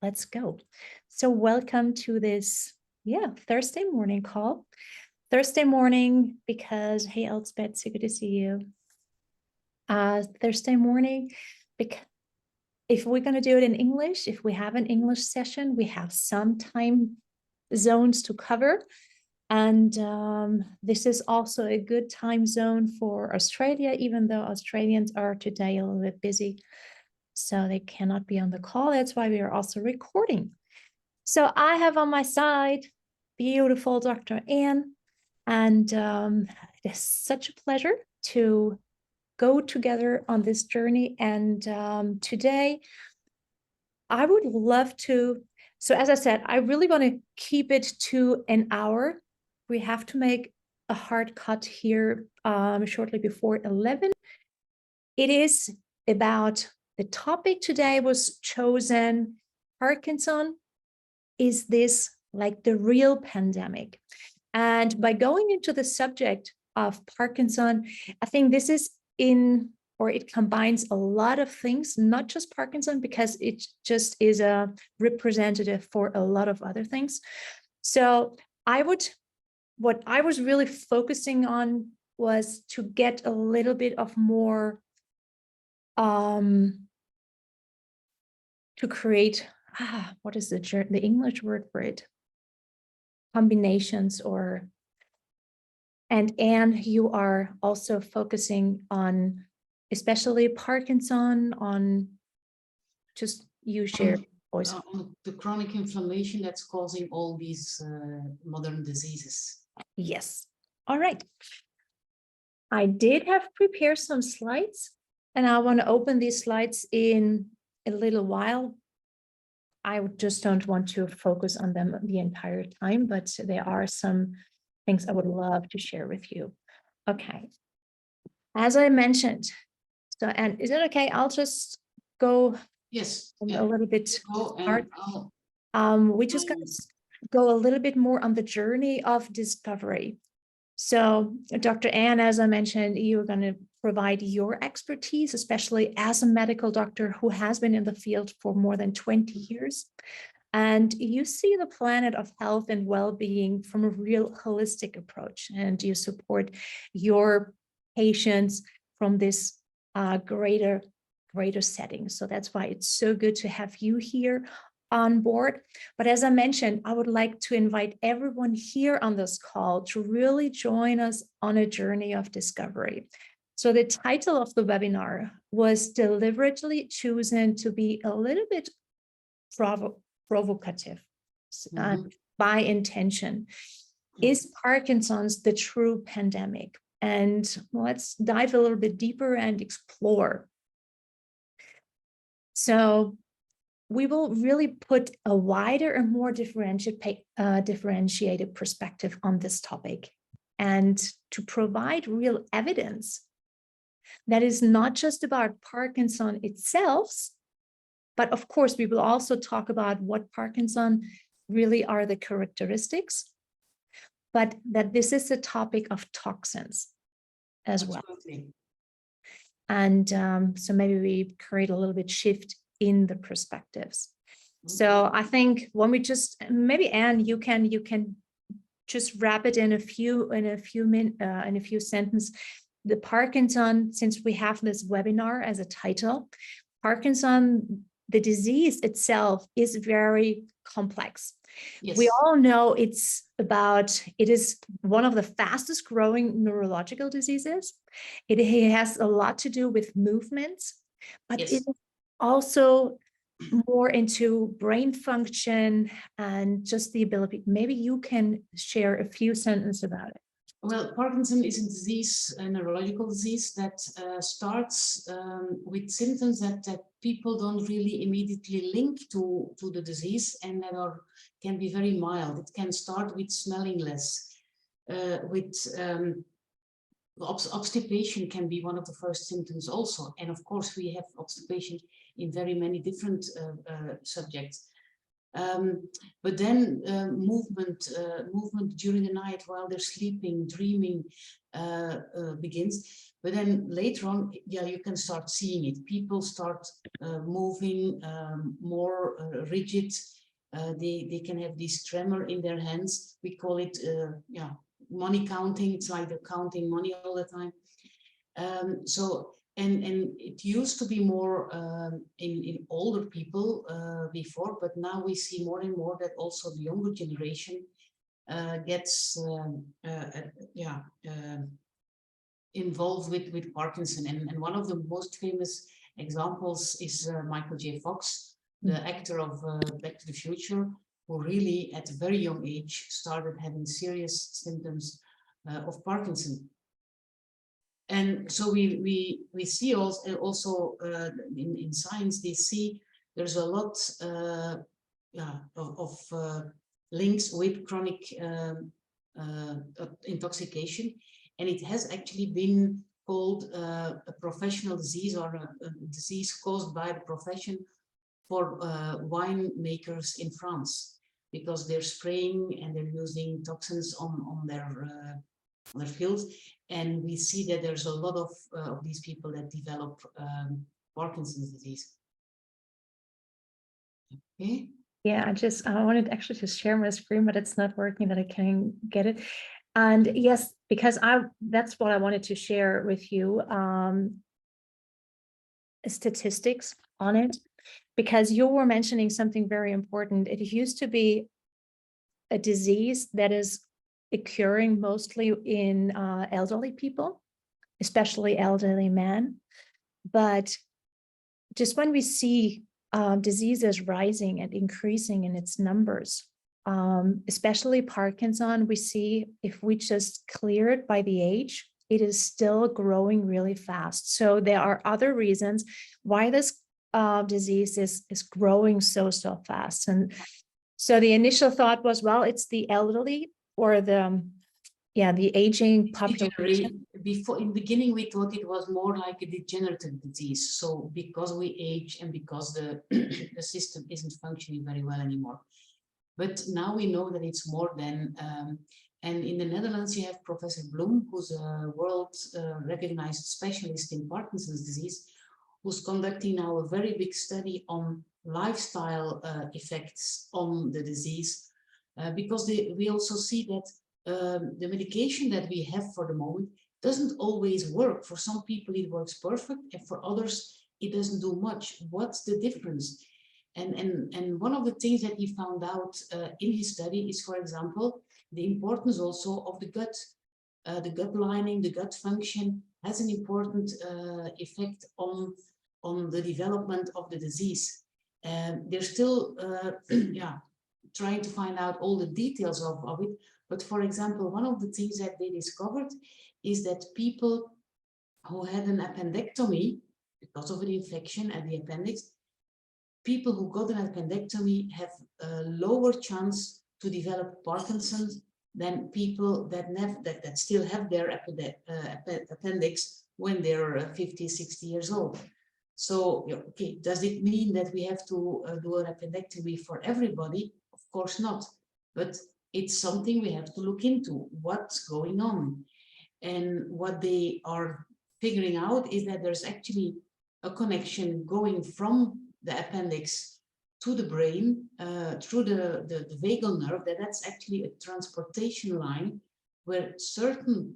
let's go. So welcome to this, Thursday morning call. Thursday morning because, hey, Elspeth, so good to see you. Thursday morning, because if we're going to do it in English, if we have an English session, we have some time zones to cover. And this is also a good time zone for Australia, even though Australians are today a little bit busy. So they cannot be on the call. That's why we are also recording. So I have on my side beautiful Dr. Anne, and it is such a pleasure to go together on this journey. And today I would love to, so as I said, I really want to keep it to an hour. We have to make a hard cut here shortly before 11. It is about, the topic today was chosen, Parkinson. Is this like the real pandemic? And by going into the subject of Parkinson, I think this is it combines a lot of things, not just Parkinson, because it just is a representative for a lot of other things. So what I was really focusing on was to get a little bit of more, to create, what is the English word for it? Combinations and Anne, you are also focusing on, especially Parkinson, on just you share voice. The chronic inflammation that's causing all these modern diseases. Yes. All right. I did have prepared some slides, and I want to open these slides in a little while. I just don't want to focus on them the entire time, but there are some things I would love to share with you. Okay. As I mentioned, so, and is it okay? I'll just go a little bit hard. We just got to go a little bit more on the journey of discovery. So Dr. Anne, as I mentioned, you're going to provide your expertise, especially as a medical doctor who has been in the field for more than 20 years. And you see the planet of health and well-being from a real holistic approach, and you support your patients from this greater setting. So that's why it's so good to have you here on board. But as I mentioned, I would like to invite everyone here on this call to really join us on a journey of discovery. So the title of the webinar was deliberately chosen to be a little bit provocative by intention. Is Parkinson's the true pandemic? And let's dive a little bit deeper and explore. So we will really put a wider and more differentiated perspective on this topic, and to provide real evidence that is not just about Parkinson itself, but of course, we will also talk about what Parkinson really are the characteristics, but that this is a topic of toxins as well. And so maybe we create a little bit shift in the perspectives. So I think when we just, maybe Anne, you can just wrap it in a few sentences. The Parkinson, since we have this webinar as a title, Parkinson, the disease itself is very complex. Yes. We all know it is one of the fastest growing neurological diseases. It has a lot to do with movements, but yes, it is also more into brain function and just the ability. Maybe you can share a few sentences about it. Well, Parkinson is a disease, a neurological disease that starts with symptoms that people don't really immediately link to the disease, and that can be very mild. It can start with smelling less, obstipation can be one of the first symptoms also. And of course, we have obstipation in very many different subjects. But then movement during the night while they're sleeping, dreaming begins. But then later on, yeah, you can start seeing it. People start moving more rigid. They can have this tremor in their hands. We call it, yeah, money counting. It's like they're counting money all the time. And it used to be more in older people before, but now we see more and more that also the younger generation gets involved with Parkinson. And one of the most famous examples is Michael J. Fox, the actor of Back to the Future, who really at a very young age started having serious symptoms of Parkinson. And so we see also in science, they see there's a lot of links with chronic intoxication, and it has actually been called a professional disease, or a disease caused by the profession for winemakers in France, because they're spraying and they're using toxins on their fields. And we see that there's a lot of these people that develop Parkinson's disease. Okay. Yeah, I wanted actually to share my screen, but it's not working that I can get it. And yes, because that's what I wanted to share with you, statistics on it, because you were mentioning something very important. It used to be a disease that is occurring mostly in elderly people, especially elderly men. But just when we see diseases rising and increasing in its numbers, especially Parkinson, we see if we just clear it by the age, it is still growing really fast. So there are other reasons why this disease is growing so fast. And so the initial thought was, well, it's the elderly or the aging population. Before, in the beginning, we thought it was more like a degenerative disease. So because we age and because the system isn't functioning very well anymore. But now we know that it's more than, and in the Netherlands, you have Professor Bloem, who's a world recognized specialist in Parkinson's disease, who's conducting now a very big study on lifestyle effects on the disease, because we also see that the medication that we have for the moment doesn't always work. For some people it works perfect, and for others it doesn't do much. What's the difference? And one of the things that he found out in his study is, for example, the importance also of the gut. The gut lining, the gut function has an important effect on the development of the disease. They're still trying to find out all the details of it. But for example, one of the things that they discovered is that people who had an appendectomy because of an infection at the appendix, people who got an appendectomy have a lower chance to develop Parkinson's than people that still have their appendix when they're 50, 60 years old. So, okay, does it mean that we have to do an appendectomy for everybody? Of course not, but it's something we have to look into, what's going on. And what they are figuring out is that there's actually a connection going from the appendix to the brain through the vagal nerve, that's actually a transportation line where certain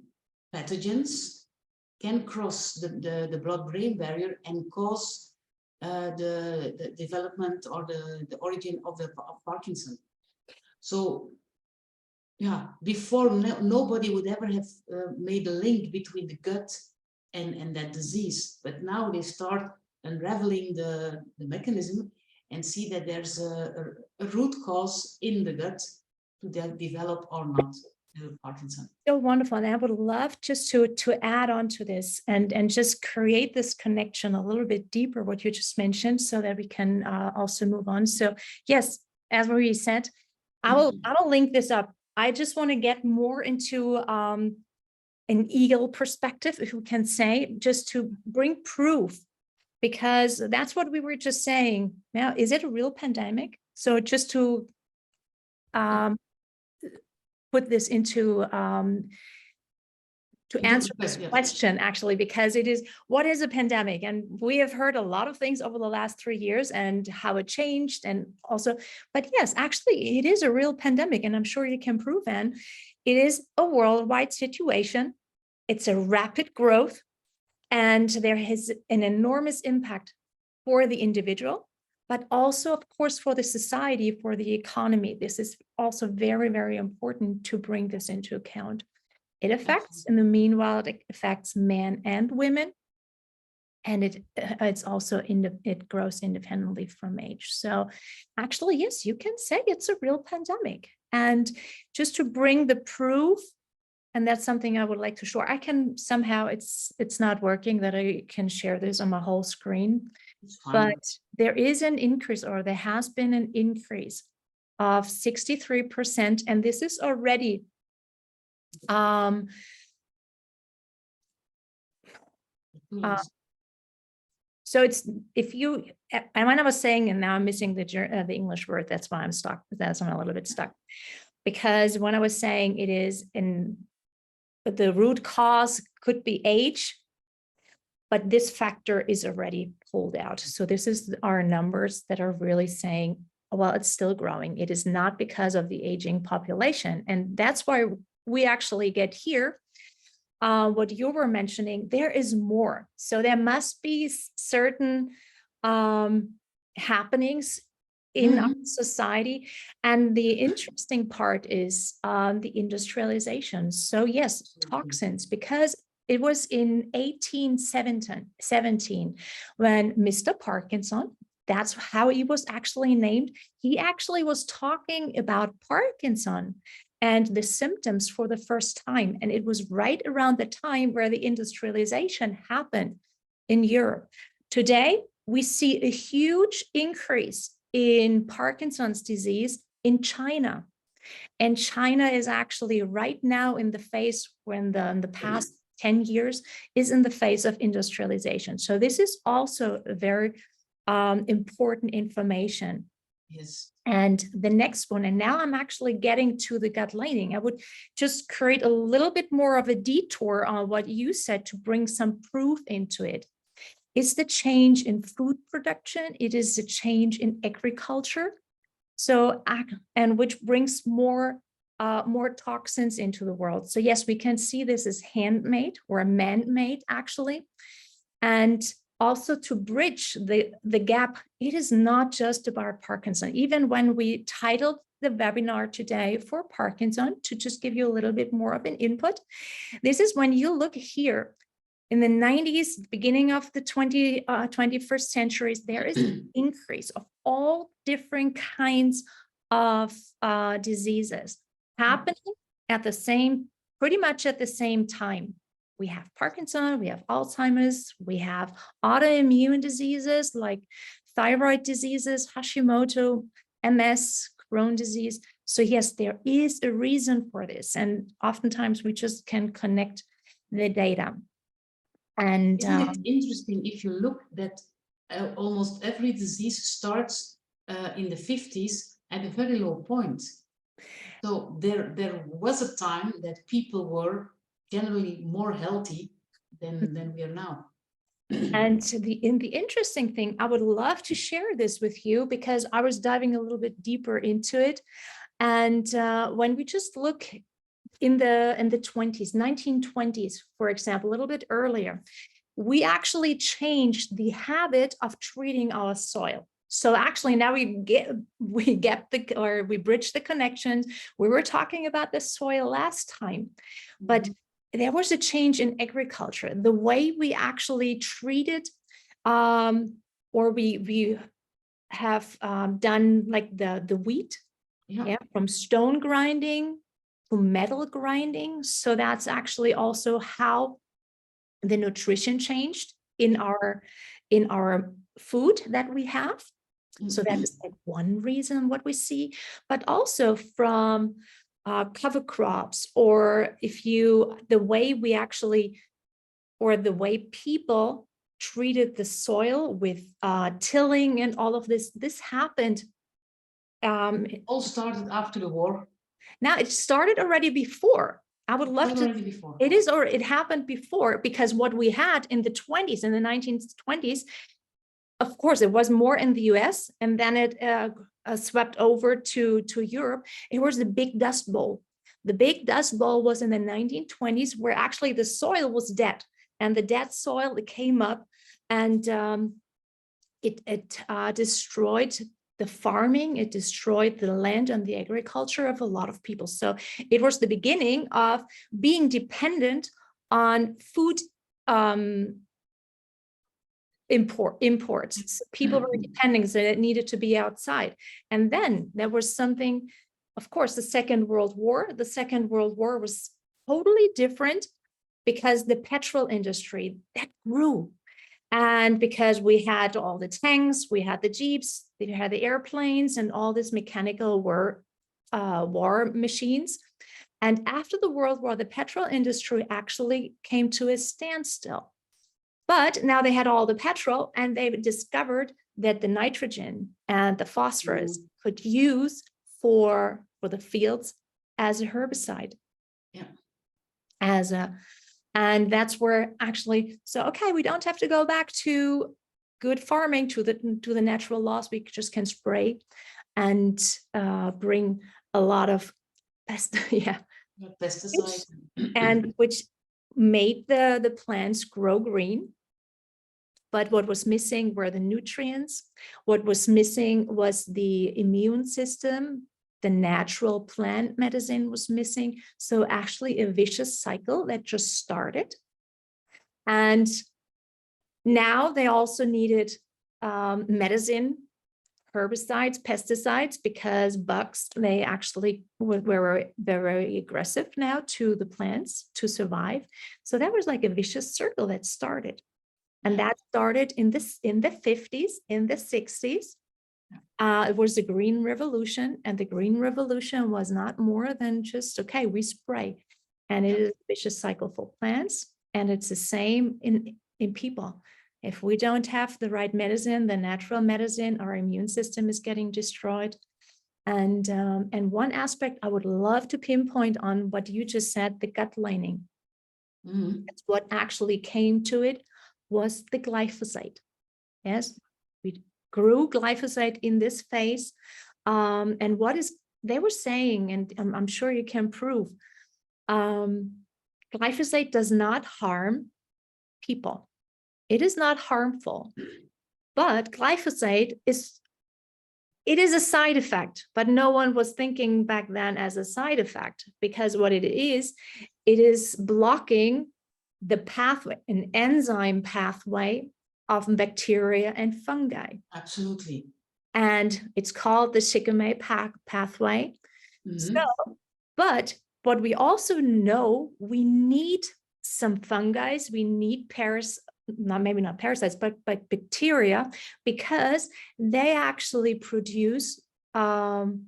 pathogens can cross the blood-brain barrier and cause the development or the origin of Parkinson. So, yeah, before nobody would ever have made a link between the gut and that disease, but now they start unraveling the mechanism and see that there's a root cause in the gut to develop or not Parkinson. So wonderful. And I would love just to add on to this and just create this connection a little bit deeper, what you just mentioned, so that we can also move on. So yes, as Marie said, I will link this up. I just want to get more into an eagle perspective, if we can say, just to bring proof because that's what we were just saying. Now, is it a real pandemic? So that's what we were just saying. Now, is it a real pandemic? So just to put this into to answer this question, actually, because it is, what is a pandemic? And we have heard a lot of things over the last 3 years and how it changed. And also, but yes, actually, it is a real pandemic. And I'm sure you can prove, Anne, it is a worldwide situation. It's a rapid growth, and there is an enormous impact for the individual, but also, of course, for the society, for the economy. This is also very, very important to bring this into account. It affects, in the meanwhile, it affects men and women, and it's also it grows independently from age. So actually, yes, you can say it's a real pandemic. And just to bring the proof, and that's something I would like to show. I can somehow, it's not working that I can share this on my whole screen, but there is an increase, or there has been an increase of 63%, and this is already so it's, if you, and when I was saying, and now I'm missing the English word, that's why I'm stuck. That's why I'm a little bit stuck, because when I was saying it is the root cause could be age, but this factor is already pulled out. So this is our numbers that are really saying, well, it's still growing. It is not because of the aging population. And that's why we actually get here. What you were mentioning, there is more. So there must be certain happenings in our society. And the interesting part is the industrialization. So yes, toxins, because it was in 1817 when Mr. Parkinson, that's how he was actually named. He actually was talking about Parkinson and the symptoms for the first time. And it was right around the time where the industrialization happened in Europe. Today, we see a huge increase in Parkinson's disease in China. And China is actually right now in the phase when in the past 10 years is in the phase of industrialization. So this is also a very important information. Yes. And the next one, and now I'm actually getting to the gut lining. I would just create a little bit more of a detour on what you said to bring some proof into it. It's the change in food production. It is the change in agriculture. So, and which brings more toxins into the world. So yes, we can see this as handmade or man-made actually. And also to bridge the gap, it is not just about Parkinson. Even when we titled the webinar today for Parkinson, to just give you a little bit more of an input, this is when you look here, in the 90s, beginning of the 21st centuries, there is an increase of all different kinds of diseases happening at the same, pretty much at the same time. We have Parkinson, we have Alzheimer's, we have autoimmune diseases like thyroid diseases, Hashimoto, MS, Crohn's disease. So yes, there is a reason for this. And oftentimes we just can connect the data. And isn't it interesting if you look that almost every disease starts in the 50s at a very low point. So there was a time that people were generally more healthy than we are now. And the interesting thing, I would love to share this with you because I was diving a little bit deeper into it. And when we just look in the 20s, 1920s, for example, a little bit earlier, we actually changed the habit of treating our soil. So actually now we bridge the connections. We were talking about the soil last time, but there was a change in agriculture, the way we actually treated, or we have done like the wheat, from stone grinding to metal grinding. So that's actually also how the nutrition changed in our food that we have. So that is like one reason what we see, but also from cover crops, or the way we actually, or the way people treated the soil with tilling and all of this. This happened. It all started after the war. Now it started already before. I would love to. Already before. It is, or it happened before, because what we had in the 20s, in the 1920s, of course, it was more in the US, and then it swept over to Europe. It was the big dust bowl. The big dust bowl was in the 1920s, where actually the soil was dead, and the dead soil, it came up, and it destroyed the farming, it destroyed the land and the agriculture of a lot of people. So it was the beginning of being dependent on food imports. So people were depending, so it needed to be outside. And then there was something, of course, the Second World War. The Second World War was totally different, because the petrol industry, that grew. And because we had all the tanks, we had the jeeps, we had the airplanes, and all this mechanical war machines. And after the World War, the petrol industry actually came to a standstill. But now they had all the petrol, and they discovered that the nitrogen and the phosphorus could use for the fields as a herbicide. Yeah. And that's where actually, so, okay, we don't have to go back to good farming, to the natural laws. We just can spray and bring a lot of pesticides, and which made the plants grow green. But what was missing were the nutrients. What was missing was the immune system. The natural plant medicine was missing. So actually a vicious cycle that just started. And now they also needed medicine, herbicides, pesticides, because bugs, they actually were very aggressive now to the plants to survive. So that was like a vicious circle that started. And that started in the 50s, in the 60s. It was the Green Revolution, and the Green Revolution was not more than just, okay, we spray, and it is a vicious cycle for plants, and it's the same in people. If we don't have the right medicine, the natural medicine, our immune system is getting destroyed. And one aspect I would love to pinpoint on what you just said, the gut lining. That's what actually came to it, was the glyphosate. Yes, we grew glyphosate in this phase. And what is they were saying, and I'm sure you can prove, glyphosate does not harm people. It is not harmful, but glyphosate is a side effect, but no one was thinking back then as a side effect, because what it is blocking the pathway, an enzyme pathway of bacteria and fungi. Absolutely. And it's called the shikimate pathway. So, but what we also know, we need some fungi, we need maybe not parasites, but bacteria, because they actually produce amino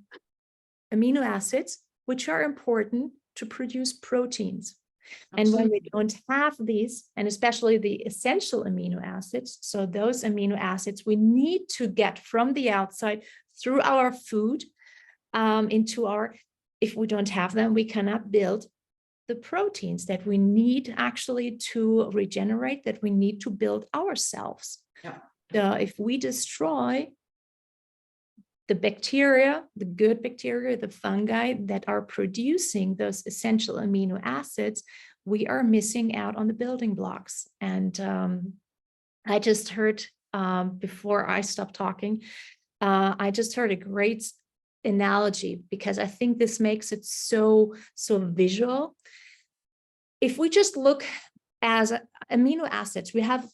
acids, which are important to produce proteins. Absolutely. And when we don't have these, and especially the essential amino acids, so those amino acids we need to get from the outside through our food into our, if we don't have them, we cannot build the proteins that we need actually to regenerate, that we need to build ourselves. Yeah. So if we destroy the bacteria, the good bacteria, the fungi that are producing those essential amino acids, we are missing out on the building blocks. And I just heard, before I stopped talking, I just heard a great analogy, because I think this makes it so visual. If we just look as amino acids, we have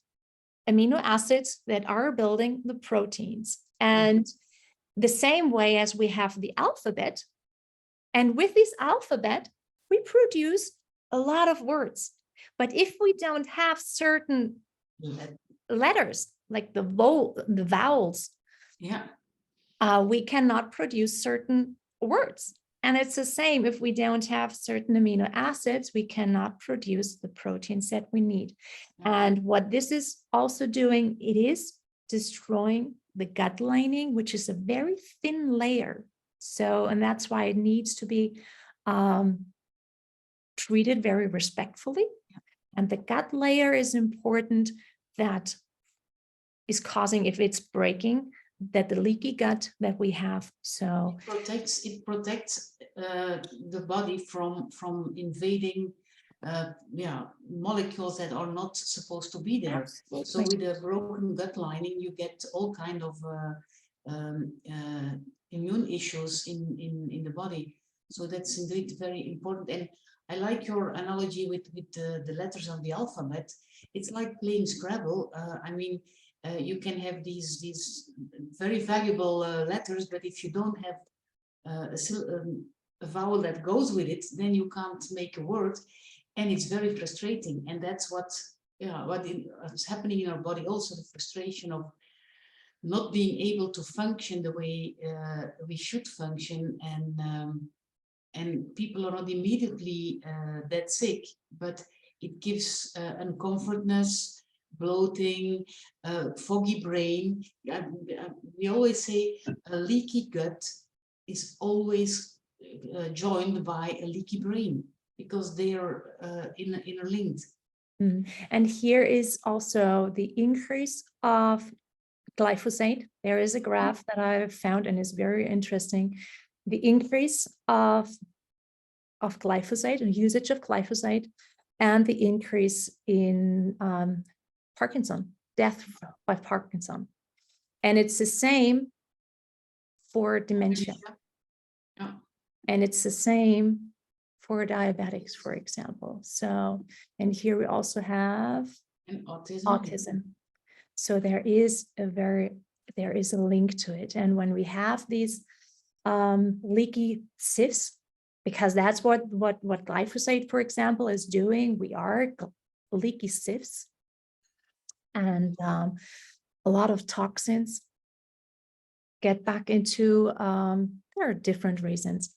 amino acids that are building the proteins, and the same way as we have the alphabet, and with this alphabet we produce a lot of words. But if we don't have certain letters, like the vowels, we cannot produce certain words. And it's the same, if we don't have certain amino acids, we cannot produce the proteins that we need. And what this is also doing, it is destroying the gut lining, which is a very thin layer. So, and that's why it needs to be treated very respectfully. And the gut layer is important, that is causing, if it's breaking, that the leaky gut that we have. So it protects the body from invading molecules that are not supposed to be there. absolutely. So with a broken gut lining, you get all kind of immune issues in the body. So that's indeed very important. And I like your analogy with the letters of the alphabet. It's like playing Scrabble. I mean, you can have these very valuable letters, but if you don't have a vowel that goes with it, then you can't make a word, and it's very frustrating. And that's what is happening in our body also, the frustration of not being able to function the way we should function. And people are not immediately that sick, but it gives uncomfortness, bloating, foggy brain. We always say a leaky gut is always joined by a leaky brain, because they are interlinked. And here is also the increase of glyphosate. There is a graph that I've found and is very interesting. The increase of glyphosate and usage of glyphosate, and the increase in Parkinson, death by Parkinson. And it's the same for dementia. Yeah. And it's the same for diabetics, for example. So, and here we also have autism. So there is a link to it. And when we have these leaky sieves, because that's what glyphosate, for example, is doing, we are leaky sieves, and a lot of toxins get back into, there are different reasons.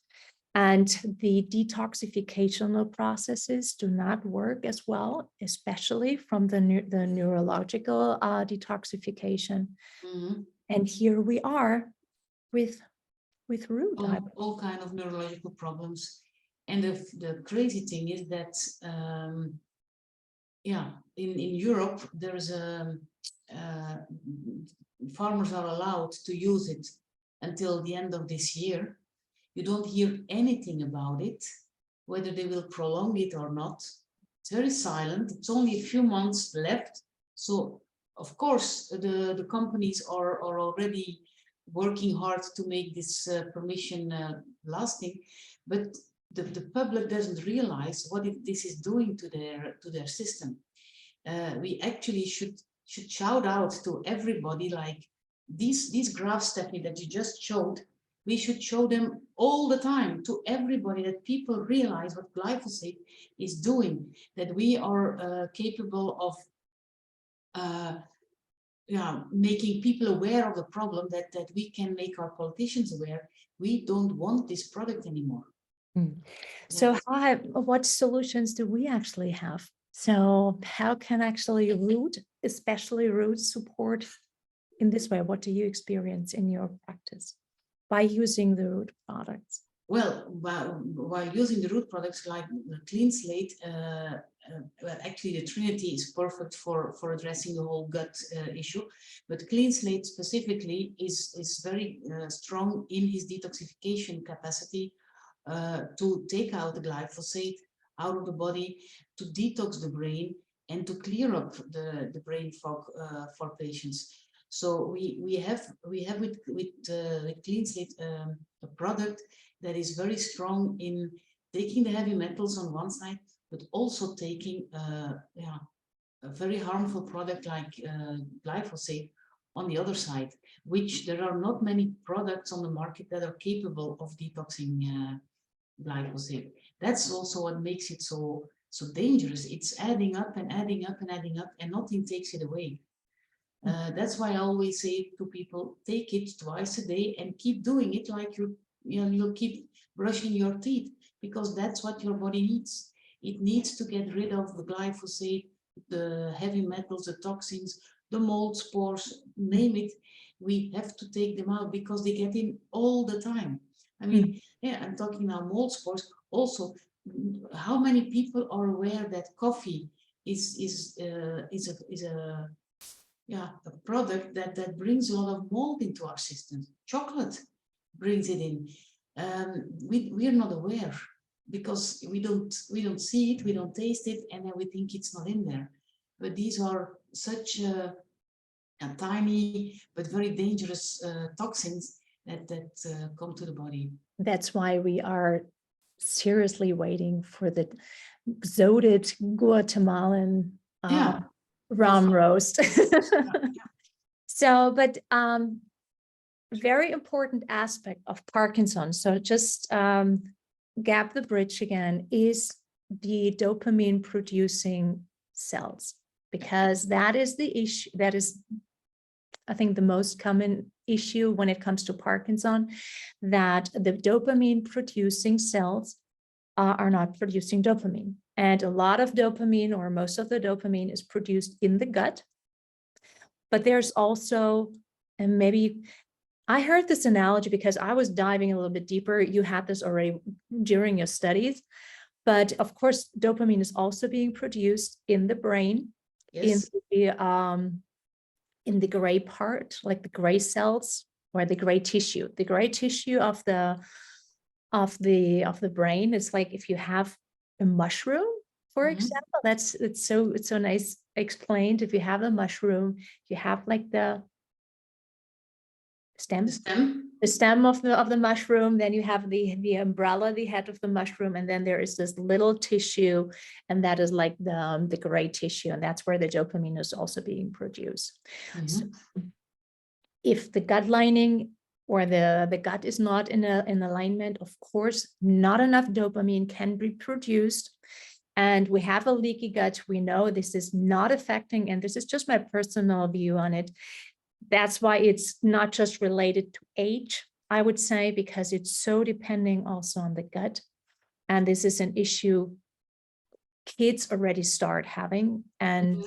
And the detoxificational processes do not work as well, especially from the neurological detoxification. And here we are with root. All kind of neurological problems. And the crazy thing is that, in Europe, there's farmers are allowed to use it until the end of this year. You don't hear anything about it, whether they will prolong it or not. It's very silent. It's only a few months left. So, of course, the companies are already working hard to make this permission lasting, but the public doesn't realize what this is doing to their system. We actually should shout out to everybody, like these graphs, Stephanie, that you just showed. We should show them all the time to everybody, that people realize what glyphosate is doing, that we are capable of making people aware of the problem, that we can make our politicians aware. We don't want this product anymore. So what solutions do we actually have? So how can actually root, especially root, support in this way? What do you experience in your practice by using the root products? Well, while using the root products like the Clean Slate, well, actually the Trinity is perfect for addressing the whole gut issue, but Clean Slate specifically is very strong in his detoxification capacity to take out the glyphosate out of the body, to detox the brain, and to clear up the brain fog for patients. So we have with Clean Slate a product that is very strong in taking the heavy metals on one side, but also taking a very harmful product like glyphosate on the other side, which there are not many products on the market that are capable of detoxing glyphosate. That's also what makes it so dangerous. It's adding up and adding up and adding up, and nothing takes it away. That's why I always say to people, take it twice a day and keep doing it like you're you'll keep brushing your teeth, because that's what your body needs. It needs to get rid of the glyphosate, the heavy metals, the toxins, the mold spores, name it. We have to take them out because they get in all the time. I mean, yeah, I'm talking now mold spores. Also, how many people are aware that coffee is a a product that brings a lot of mold into our system. Chocolate brings it in. We are not aware because we don't see it, we don't taste it, and then we think it's not in there. But these are such tiny but very dangerous toxins that come to the body. That's why we are seriously waiting for the exotic Guatemalan rum roast. So, but very important aspect of Parkinson's. So just gap the bridge again is the dopamine producing cells, because that is the issue. That is, I think, the most common issue when it comes to Parkinson, that the dopamine producing cells are not producing dopamine. And a lot of dopamine, or most of the dopamine, is produced in the gut. But there's also, and maybe I heard this analogy because I was diving a little bit deeper. You had this already during your studies. But of course, dopamine is also being produced in the brain, yes, in the gray part, like the gray cells or the gray tissue. The gray tissue of the brain is like if you have a mushroom, for example. It's so nice explained. If you have a mushroom, you have like the stem of the mushroom, then you have the umbrella, the head of the mushroom, and then there is this little tissue, and that is like the gray tissue, and that's where the dopamine is also being produced. So if the gut lining or the gut is not in alignment, of course, not enough dopamine can be produced. And we have a leaky gut. We know this is not affecting, and this is just my personal view on it. That's why it's not just related to age, I would say, because it's so depending also on the gut. And this is an issue kids already start having. And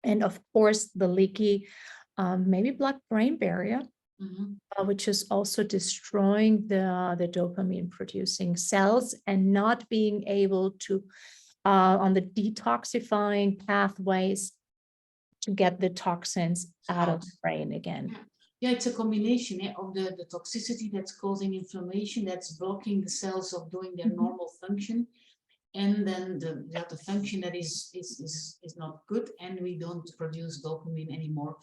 of course, the leaky, maybe blood-brain barrier, which is also destroying the dopamine producing cells and not being able to, on the detoxifying pathways, to get the toxins out of the brain again. Yeah, it's a combination of the toxicity that's causing inflammation, that's blocking the cells of doing their normal function, and then the function that is not good, and we don't produce dopamine anymore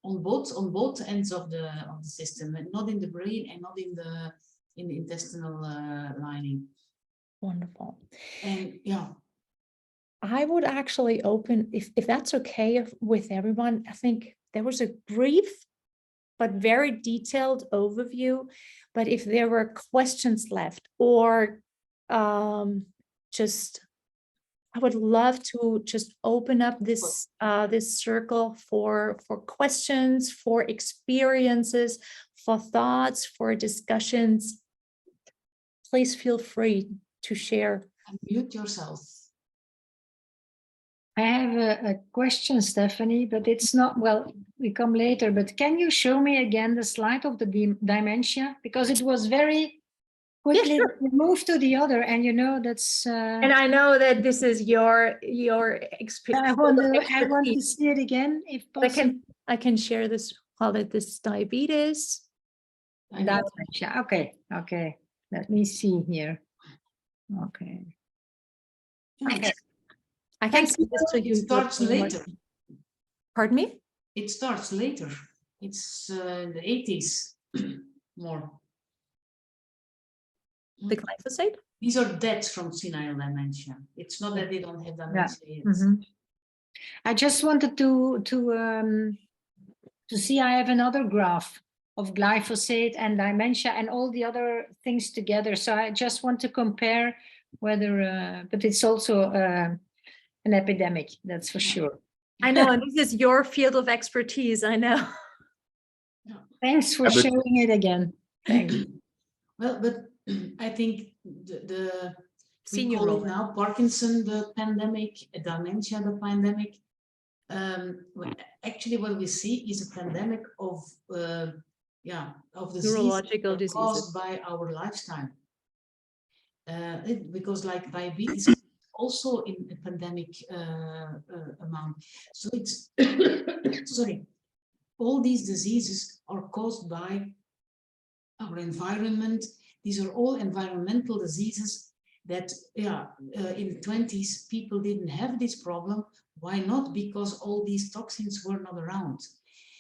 on both ends of the system, and not in the brain and not in the intestinal lining. Wonderful. And yeah, I would actually open, if that's okay with everyone. I think there was a brief but very detailed overview. But if there were questions left, or just, I would love to just open up this this circle for questions, for experiences, for thoughts, for discussions. Please feel free to share. Unmute yourself. I have a question, Stephanie, but it's not, well, we come later, but can you show me again the slide of the dementia? Because it was very quickly moved to the other, and you know, that's... And I know that this is your experience. I want to see it again, if possible. I can share this, call it this diabetes. Dementia, okay. Let me see here. Okay. I can see this to you. It starts later. Pardon me? It starts later. It's in the 80s more. The glyphosate? These are deaths from senile dementia. It's not that they don't have dementia yet. I just wanted to see, I have another graph of glyphosate and dementia and all the other things together. So I just want to compare whether, but it's also an epidemic, that's for sure. I know, and this is your field of expertise, I know. Thanks for showing it again. Thanks. Well, but I think the we Senior call it Roland. now Parkinson, the pandemic, dementia, the pandemic. Actually, what we see is a pandemic of disease Neurological diseases. caused by our lifestyle. Because like diabetes also in a pandemic amount. So it's sorry, all these diseases are caused by our environment. These are all environmental diseases that in the 20s people didn't have this problem. Why not? Because all these toxins were not around.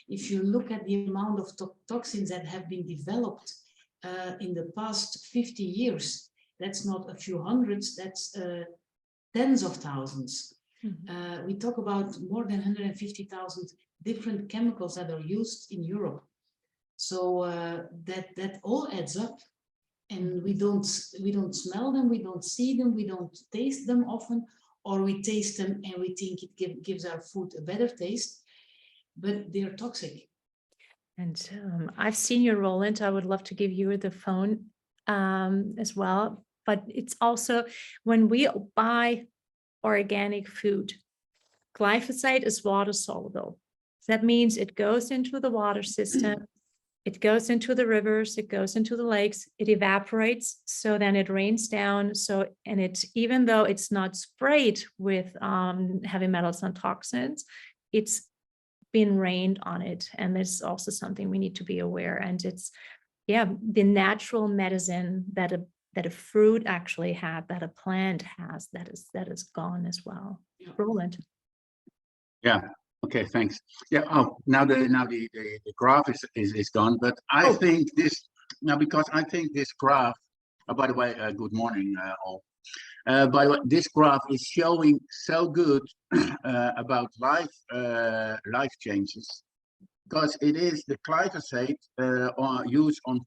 If you look at the amount of toxins that have been developed in the past 50 years, that's not a few hundreds, that's tens of thousands. Mhm. We talk about more than 150,000 different chemicals that are used in Europe. So that all adds up, and we don't smell them, we don't see them, we don't taste them often, or we taste them and we think it gives our food a better taste, but they're toxic. And I've seen your Roland. I would love to give you the phone as well. But it's also when we buy organic food, glyphosate is water soluble. That means it goes into the water system, it goes into the rivers, it goes into the lakes, it evaporates, so then it rains down. So, and it, even though it's not sprayed with heavy metals and toxins, it's been rained on it. And this is also something we need to be aware. And it's, yeah, the natural medicine that a fruit actually had, that a plant has, that is gone as well. Yeah. Roland. Yeah. Okay. Thanks. Yeah. Oh, now the graph is gone, but I think this now, because I think this graph. By the way, good morning all. By the way, this graph is showing so good about life changes, because it is the glyphosate used on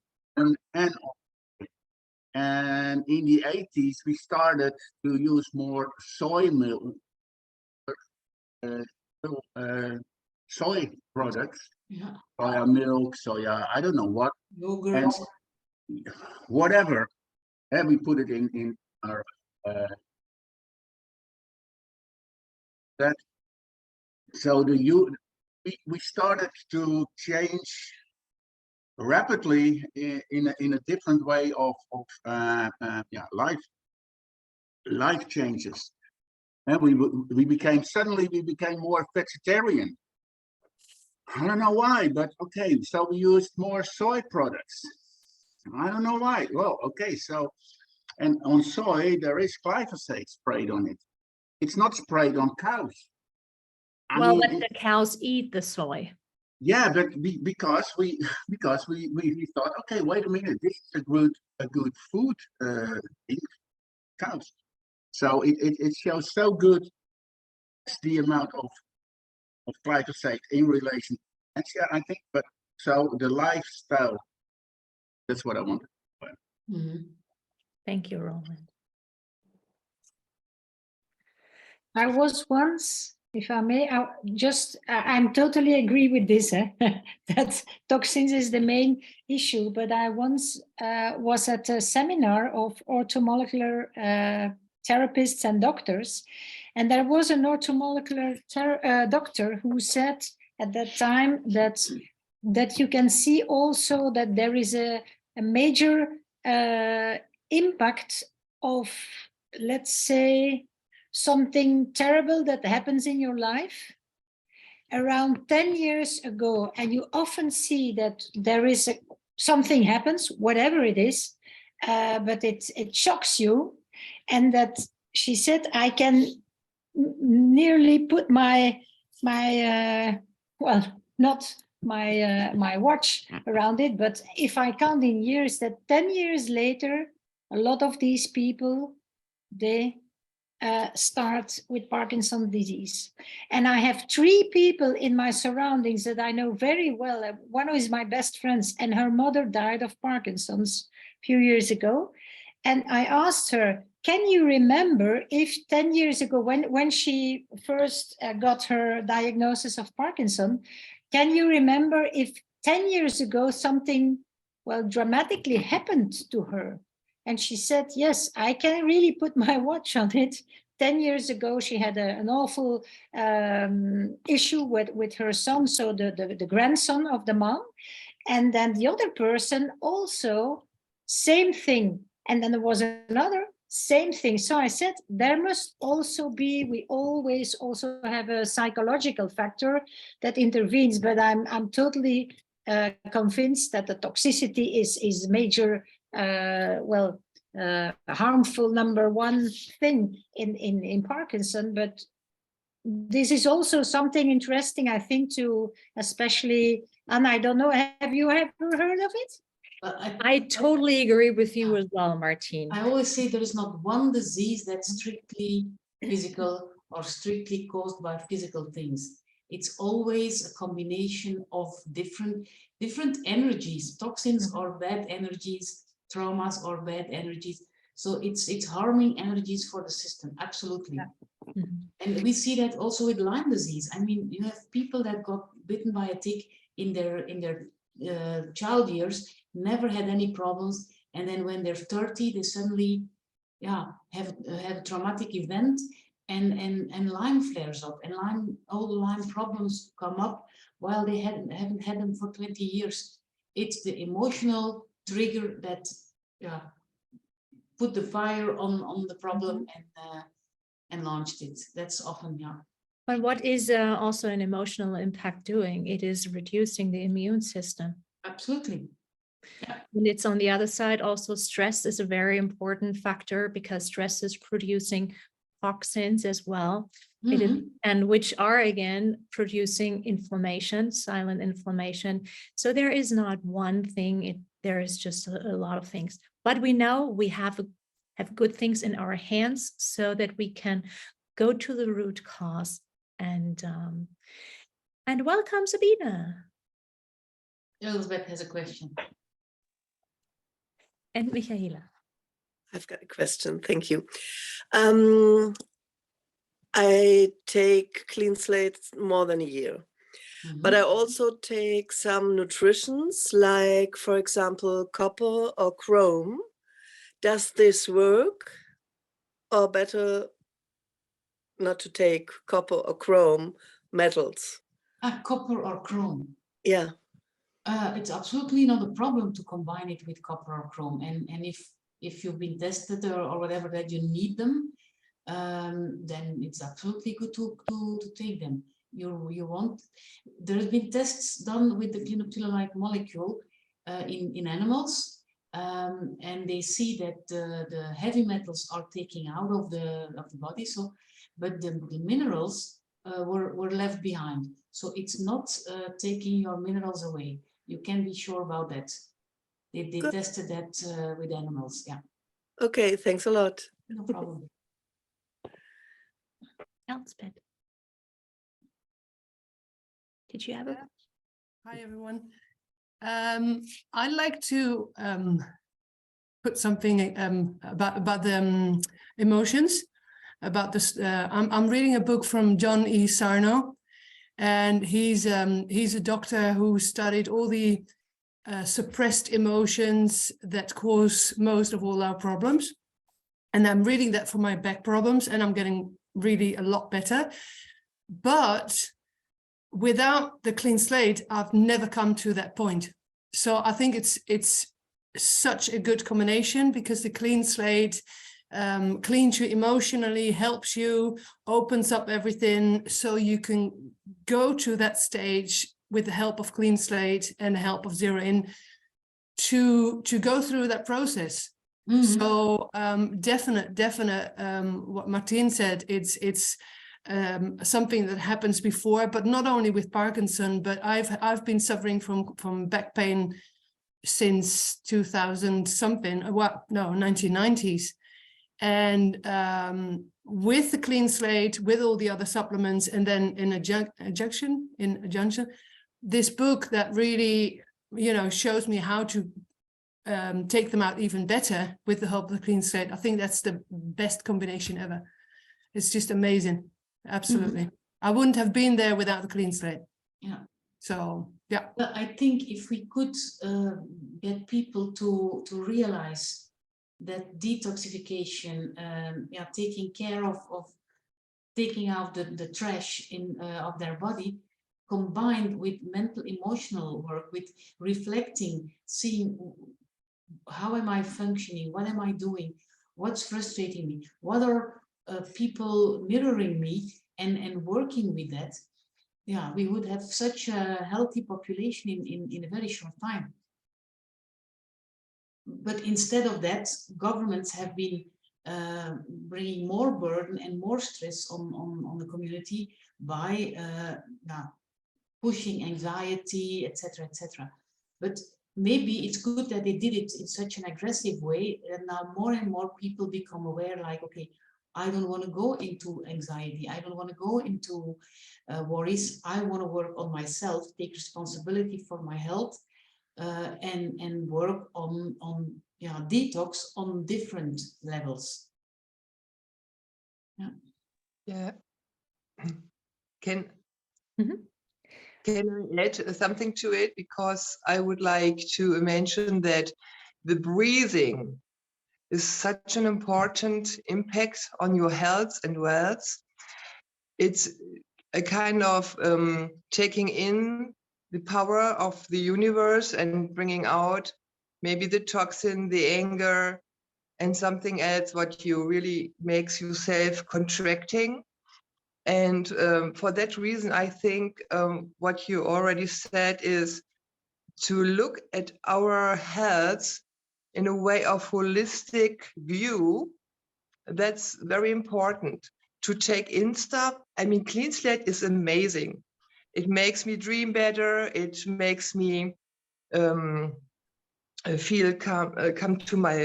and in the 80s we started to use more soy milk. Soy products, soya milk, soya, I don't know what, Yogurt. and whatever, and we put it in our that. So we started to change rapidly in a different way of life changes. And we became more vegetarian. I don't know why, but okay. So we used more soy products. I don't know why. Well, okay. So, and on soy there is glyphosate sprayed on it. It's not sprayed on cows. Well, let the cows eat the soy. Yeah, but because we thought, okay, wait a minute, this is a good food in cows. So it shows so good the amount of glyphosate in relation. And yeah, I think, but so the lifestyle, that's what I wanted. Thank you, Roland. I was once, if I may, I'm totally agree with this, that toxins is the main issue, but I once was at a seminar of orthomolecular therapists and doctors, and there was an orthomolecular doctor who said at that time that you can see also that there is a major impact of, let's say, something terrible that happens in your life around 10 years ago, and you often see that there is something happens, whatever it is, but it shocks you, and that she said, I can nearly put my well, not my watch around it, but if I count in years, that 10 years later, a lot of these people, they start with Parkinson's disease. And I have 3 people in my surroundings that I know very well. One is my best friends, and her mother died of Parkinson's a few years ago. And I asked her, can you remember if 10 years ago, when she first got her diagnosis of Parkinson, can you remember if 10 years ago something well, dramatically happened to her. And she said, yes, I can really put my watch on it. 10 years ago, she had an awful issue with her son, so the grandson of the mom. And then the other person also, same thing. And then there was another, same thing. So I said, there must also be, we always also have a psychological factor that intervenes, but I'm totally convinced that the toxicity is major, harmful #1 thing in Parkinson. But this is also something interesting, I think, to especially, and I don't know, have you ever heard of it? I totally agree with you as well, Martine. I always say there is not one disease that's strictly physical or strictly caused by physical things. It's always a combination of different energies. Toxins are bad energies, traumas are bad energies. So it's harming energies for the system, absolutely. Yeah. And we see that also with Lyme disease. I mean, you have people that got bitten by a tick in their child years, never had any problems, and then when they're 30, they suddenly, have a traumatic event, and Lyme flares up, and all the Lyme problems come up while they haven't had them for 20 years. It's the emotional trigger that, put the fire on the problem and launched it. That's often, But what is also an emotional impact doing? It is reducing the immune system. absolutely. And it's on the other side, also stress is a very important factor, because stress is producing toxins as well. It is, and which are again producing inflammation, silent inflammation. So there is not one thing, there is just a lot of things. But we know we have good things in our hands so that we can go to the root cause. And welcome, Sabina. Elizabeth has a question. And Michaela. I've got a question. Thank you. I take Clean Slate more than a year, but I also take some nutritions, like, for example, copper or chrome. Does this work, or better not to take copper or chrome metals? Copper or chrome? Yeah. It's absolutely not a problem to combine it with copper or chrome, and if you've been tested or whatever that you need them, then it's absolutely good to take them. You want. There have been tests done with the clinoptilolite molecule in animals, and they see that the heavy metals are taken out of the body. So, but the minerals were left behind. So it's not taking your minerals away. You can be sure about that. They tested that with animals. Yeah. Okay, thanks a lot. No problem. Elspeth. Did you have a? Hi, everyone. I'd like to put something about the emotions. About this, I'm reading a book from John E. Sarno, and he's a doctor who studied all the suppressed emotions that cause most of all our problems. And I'm reading that for my back problems, and I'm getting really a lot better. But without the clean slate, I've never come to that point. So I think it's such a good combination, because the clean slate cleans you emotionally, helps you, opens up everything, so you can go to that stage with the help of clean slate and the help of Zero In to go through that process. So definite what Martine said, it's something that happens before, but not only with Parkinson, but I've been suffering from back pain since 2000 something, well, no, 1990s. And with the clean slate, with all the other supplements, and then in adjunction, this book that really, shows me how to take them out even better with the help of the clean slate. I think that's the best combination ever. It's just amazing. Absolutely. I wouldn't have been there without the clean slate. Yeah. So yeah. Well, I think if we could get people to realize that detoxification, yeah, taking care of taking out the trash in of their body, combined with mental emotional work, with reflecting, seeing how am I functioning, what am I doing, what's frustrating me, what are people mirroring me, and working with that, yeah, we would have such a healthy population in a very short time. But instead of that, governments have been bringing more burden and more stress on the community by yeah, pushing anxiety, etc., etc. But maybe it's good that they did it in such an aggressive way, and now more and more people become aware, like, okay, I don't want to go into anxiety, I don't want to go into worries, I want to work on myself, take responsibility for my health, and work on yeah, detox on different levels. Yeah. Yeah. Can Mhm. can I add something to it? Because I would like to mention that the breathing is such an important impact on your health and wealth. It's a kind of taking in the power of the universe and bringing out maybe the toxin, the anger, and something else what you really makes you self-contracting. And for that reason, I think what you already said is to look at our health in a way of holistic view. That's very important to take in stuff. I mean, Clean Slate is amazing. It makes me dream better. It makes me feel come to my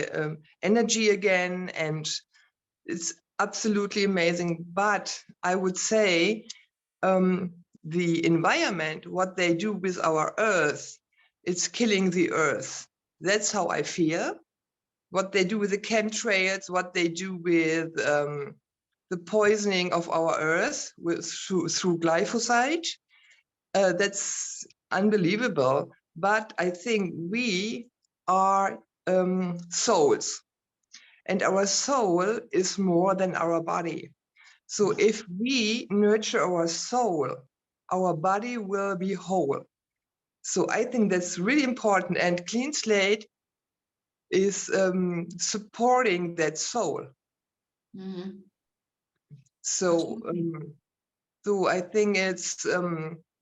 energy again, and it's absolutely amazing. But I would say the environment, what they do with our earth, it's killing the earth. That's how I feel. What they do with the chemtrails, what they do with the poisoning of our earth through glyphosate, that's unbelievable. But I think we are souls, and our soul is more than our body. So if we nurture our soul, our body will be whole. So I think that's really important, and Clean Slate is supporting that soul. Mm-hmm. So, so I think it's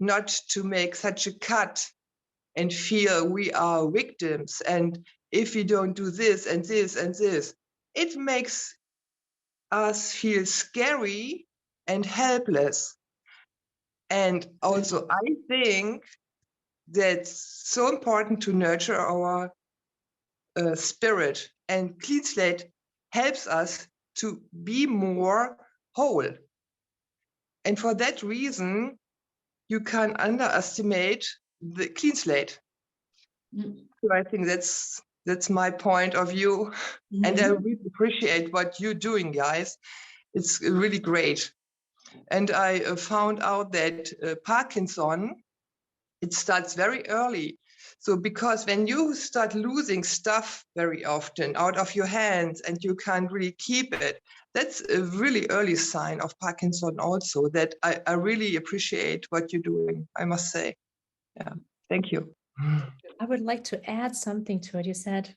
not to make such a cut and feel we are victims, and if we don't do this and this and this, it makes us feel scary and helpless. And also, I think that's so important to nurture our spirit, and Clean Slate helps us to be more whole. And for that reason, you can underestimate the Clean Slate. Mm-hmm. So I think that's my point of view. Mm-hmm. And I really appreciate what you're doing, guys. It's really great. And I found out that Parkinson, it starts very early. So because when you start losing stuff very often out of your hands and you can't really keep it, that's a really early sign of Parkinson also, that I really appreciate what you're doing, I must say. Yeah, thank you. I would like to add something to it. You said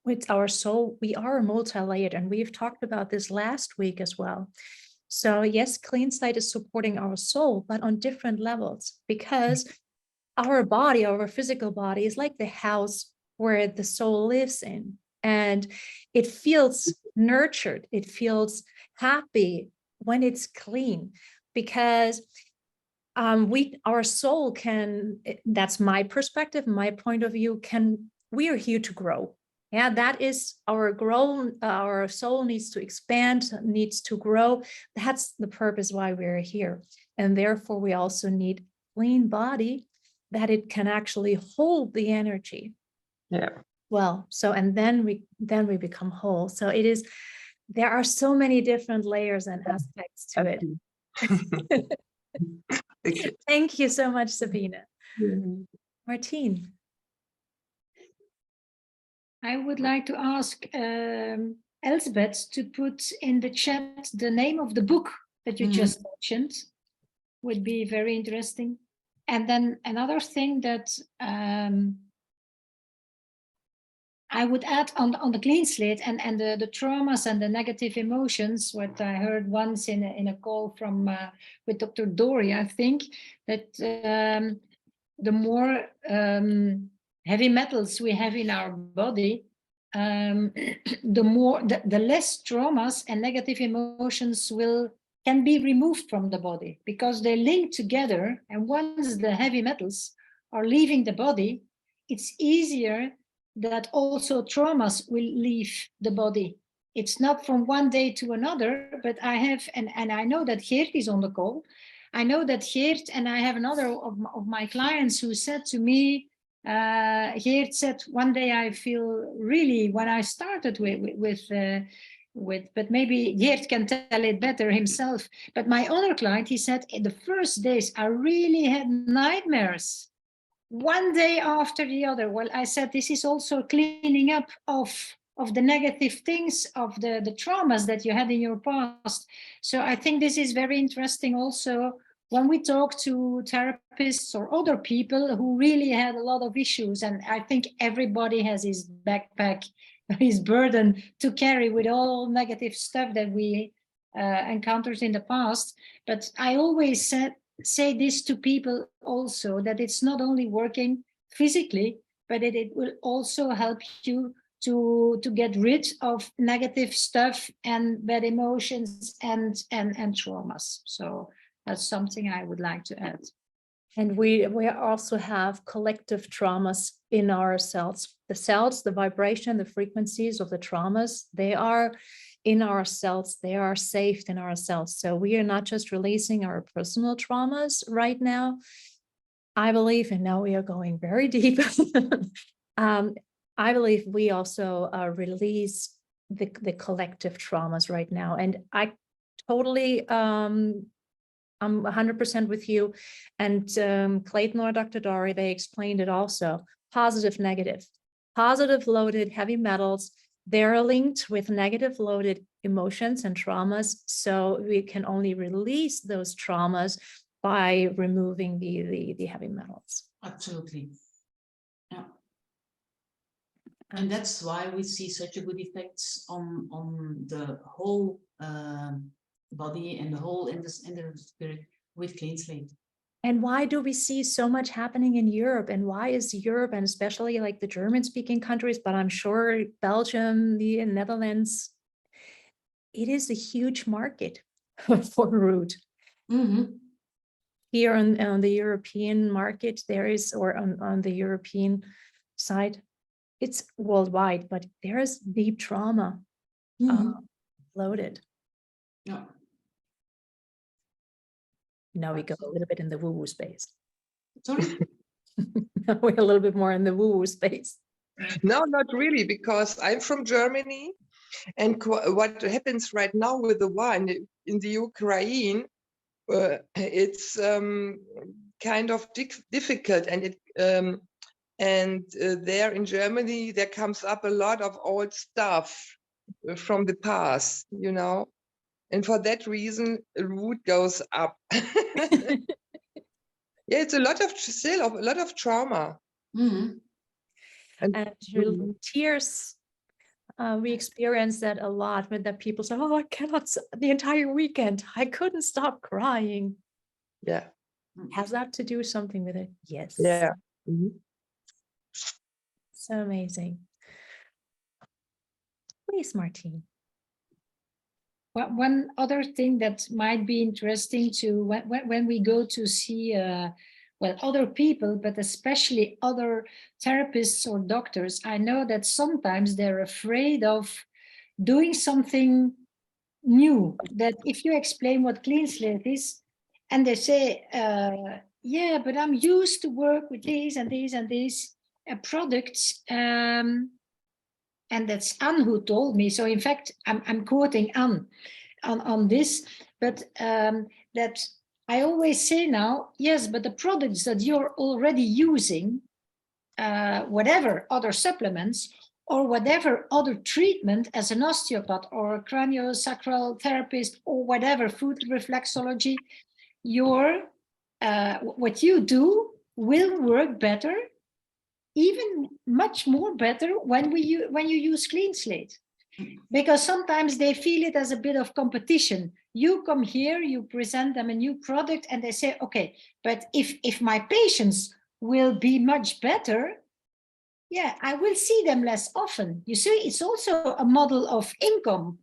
with our soul, we are multi-layered, and we've talked about this last week as well. So yes, Clean Slate is supporting our soul, but on different levels, because our body, our physical body, is like the house where the soul lives in, and it feels nurtured, it feels happy when it's clean, because our soul can, that's my perspective, my point of view, we are here to grow. Yeah, that is our soul needs to expand, needs to grow. That's the purpose why we're here. And therefore we also need clean body, that it can actually hold the energy. Yeah. Well, so, and then we become whole. So there are so many different layers and aspects to it. Thank you. Thank you so much, Sabine. Mhm. Martine. I would like to ask Elizabeth to put in the chat the name of the book that you just mentioned. Would be very interesting. And then another thing that I would add on the clean slate and the traumas and the negative emotions, what I heard once in a call from with Dr. Dory, I think that the more heavy metals we have in our body, the less traumas and negative emotions can be removed from the body, because they link together. And once the heavy metals are leaving the body, it's easier that also traumas will leave the body. It's not from one day to another, but I have, and I know that Geert is on the call. I know that Geert, and I have another of my clients who said to me, Geert said, one day I feel really, when I started with, but maybe Geert can tell it better himself. But my other client, he said, in the first days, I really had nightmares. One day after the other. Well, I said, this is also cleaning up of the negative things, of the traumas that you had in your past. So I think this is very interesting also when we talk to therapists or other people who really had a lot of issues. And I think everybody has his backpack, his burden to carry with all negative stuff that we encountered in the past. But I always say this to people also, that it's not only working physically, but it will also help you to get rid of negative stuff and bad emotions and traumas. So that's something I would like to add. And we also have collective traumas in our cells. The cells, the vibration, the frequencies of the traumas, they are in our cells, they are saved in our cells. So we are not just releasing our personal traumas right now, I believe, and now we are going very deep. I believe we also release the collective traumas right now. And I totally, I'm 100% with you. And Clayton or Dr. Dory, they explained it also. Positive, negative. Positive loaded heavy metals, they're linked with negative loaded emotions and traumas. So we can only release those traumas by removing the heavy metals. Absolutely. Yeah. And that's why we see such a good effects on the whole body and the whole in the spirit with clean slate. And why do we see so much happening in Europe? And why is Europe, and especially like the German-speaking countries, but I'm sure Belgium, the Netherlands, it is a huge market for root. Mm-hmm. Here on the European market, there is, or on the European side, it's worldwide, but there is deep trauma loaded. Yeah. Now we go a little bit in the woo-woo space. Sorry? Now we're a little bit more in the woo-woo space. No, not really, because I'm from Germany, and what happens right now with the war in the Ukraine, it's kind of difficult, and there in Germany there comes up a lot of old stuff from the past, you know, and for that reason root goes up. Yeah, it's still a lot of trauma. Mm-hmm. And tears, we experience that a lot when the people say, oh, I cannot, the entire weekend, I couldn't stop crying. Yeah. Has that to do something with it? Yes. Yeah. Mm-hmm. So amazing. Please, Martine. Well, one other thing that might be interesting to when we go to see well, other people, but especially other therapists or doctors, I know that sometimes they're afraid of doing something new, that if you explain what clean slate is, and they say, yeah, but I'm used to work with these and these and these products. And that's Anne who told me. So in fact, I'm quoting Anne on this, but that I always say now, yes, but the products that you're already using, whatever other supplements or whatever other treatment as an osteopath or a craniosacral therapist or whatever, food reflexology, what you do will work better, even much more better when you use Clean Slate. Because sometimes they feel it as a bit of competition. You come here, you present them a new product and they say, okay, but if my patients will be much better, yeah, I will see them less often. You see, it's also a model of income.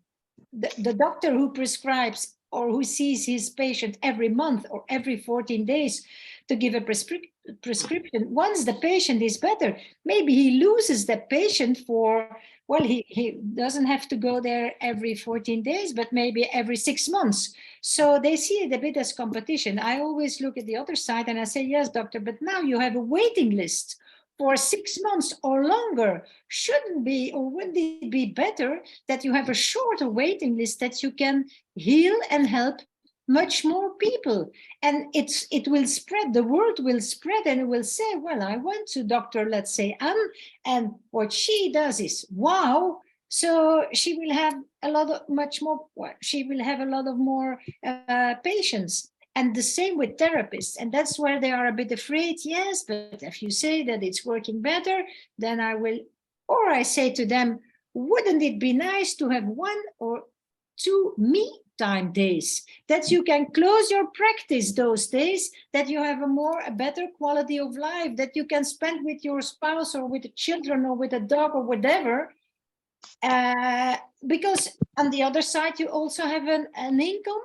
The doctor who prescribes or who sees his patient every month or every 14 days to give a prescription, once the patient is better, maybe he loses the patient for, well, he doesn't have to go there every 14 days, but maybe every 6 months. So they see it a bit as competition. I always look at the other side and I say, yes, doctor, but now you have a waiting list for 6 months or longer. Shouldn't be, or wouldn't it be better that you have a shorter waiting list that you can heal and help much more people? And it will spread, the word will spread, and it will say, well, I went to Dr. let's say Anne, and what she does is wow. So she will have a lot of she will have a lot of more patients. And the same with therapists. And that's where they are a bit afraid. Yes, but if you say that it's working better, then I will, or I say to them, wouldn't it be nice to have 1 or 2 me time days, that you can close your practice those days, that you have a better quality of life, that you can spend with your spouse or with the children or with a dog or whatever. Because on the other side, you also have an income.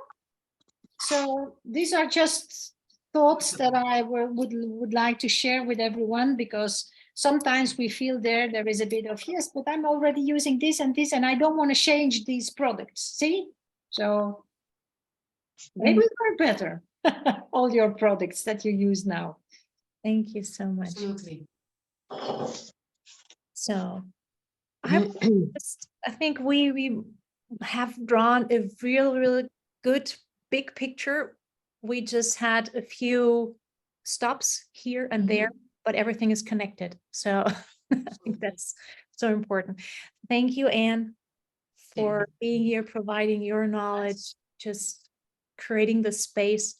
So these are just thoughts that I would like to share with everyone, because sometimes we feel there is a bit of, yes, but I'm already using this, and I don't want to change these products. See? So they will work better, all your products that you use now. Thank you so much. Absolutely. So I think we have drawn a really good big picture. We just had a few stops here and there, but everything is connected. So I think that's so important. Thank you, Anne, for being here, providing your knowledge, just creating the space.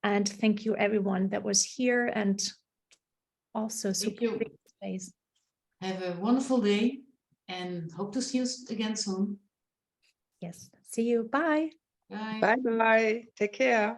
And thank you, everyone that was here and also supporting the space. Have a wonderful day and hope to see you again soon. Yes. See you. Bye. Bye. Bye bye. Take care.